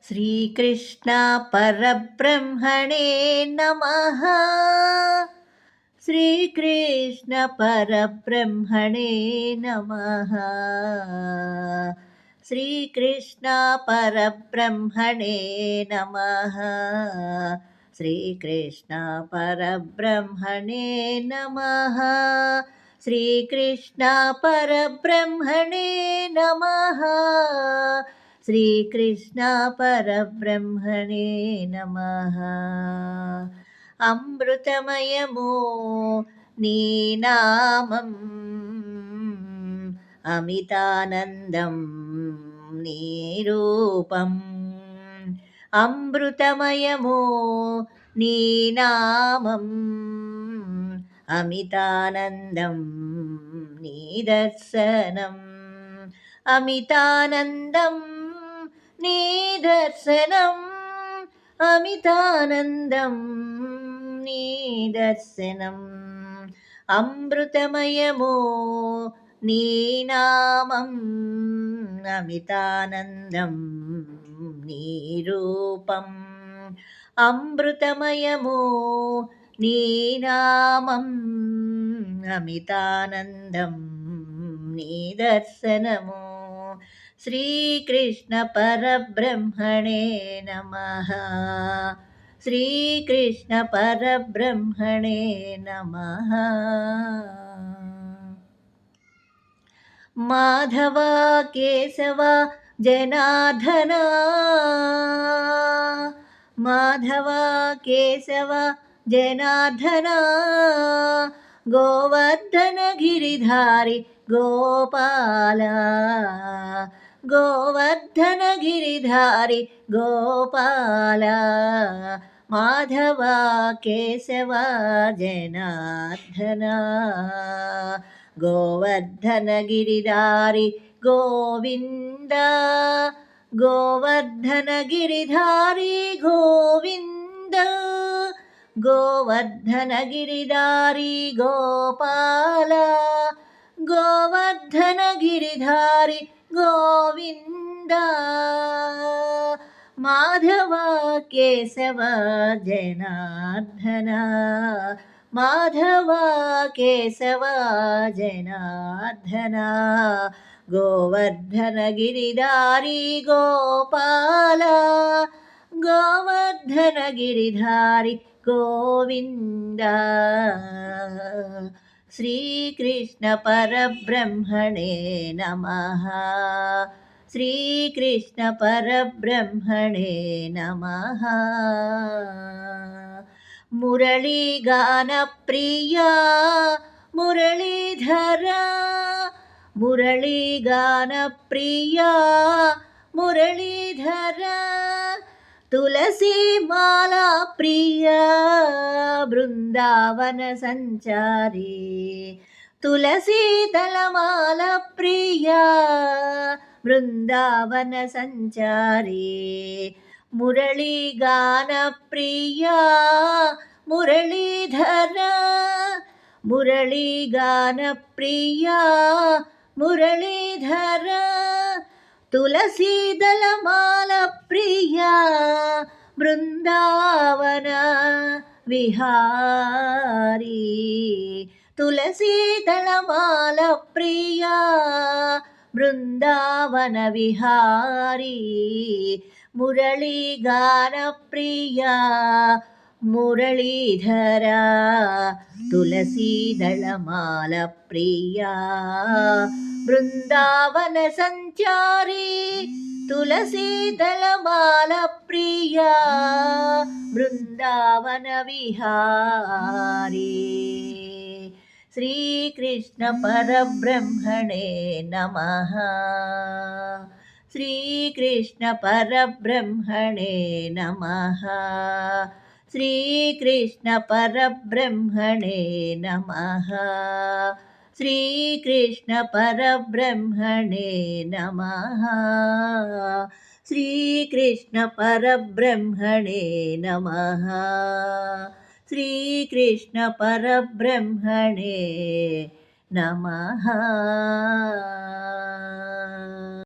श्रीकृष्ण परब्रह्मणे नमः। श्रीकृष्ण परब्रह्मणे नमः। श्रीकृष्ण परब्रह्मणे नमः। श्रीकृष्ण परब्रह्मणे नमः। श्रीकृष्ण परब्रह्मणे नमः। श्रीकृष्ण परब्रह्मणे नमः। अमृतमयमो नी नामम् अमितानन्दं नी रूपम्। अमृतमयमो नी नामम् अमितानन्दं नी दर्शनम्। अमितानन्दं नी दर्शनम्। अमितानन्दं नी दर्शनम्। अमृतमयमो नी नामम् अमितानन्दं नी रूपम्। अमृतमयमो नी नामम् अमितानन्दं नी दर्शनमु। श्रीकृष्ण परब्रह्मणे नमः। श्रीकृष्ण परब्रह्मणे नमः। माधव केशव जनार्दन। माधव केशव जनार्दन। गोवर्धन गिरिधारी गोपाल। गोवर्धन गिरिधारी गोपाल। माधव केशव जनार्दन। गोवर्धन गिरिधारी गोविंद। गोवर्धन गिरिधारी गोविंद। गोवर्धन गिरिधारी गोपाल। गोवर्धन गिरिधारी गोविंद। माधव केशव जनार्दन। माधव केशव जनार्दन। गोवर्धन गिरिधारी गोपाल। गोवर्धन गिरिधारी गोविंद। श्रीकृष्ण परब्रह्मणे नमः। श्रीकृष्ण परब्रह्मणे नमः। मुरलीगान प्रिया मुरलीधर। मुरलीगान प्रिया मुरलीधर। तुलसी माला प्रिया बृंदावन संचारी। तुलसी दलमाला प्रिया बृंदावन संचारी। मुरलीगान प्रिया मुरलीधर। मुरलीगान प्रिया मुरलीधर। तुलसी दलमाला प्रिया बृंदावन विहारी। तुलसी दलमाला प्रिया बृंदावन विहारी। मुरलीगान प्रिया मुरलीधर। तुलसी दलमाला प्रिया बृंदावन संचारी। तुलसी दलमाला प्रिया बृंदावन विहारी। श्रीकृष्ण परब्रह्मणे नमः। श्रीकृष्ण परब्रह्मणे नमः। श्रीकृष्ण परब्रह्मणे नमः। श्रीकृष्ण परब्रह्मणे नमः। श्रीकृष्ण परब्रह्मणे नमः। श्रीकृष्ण परब्रह्मणे नमः।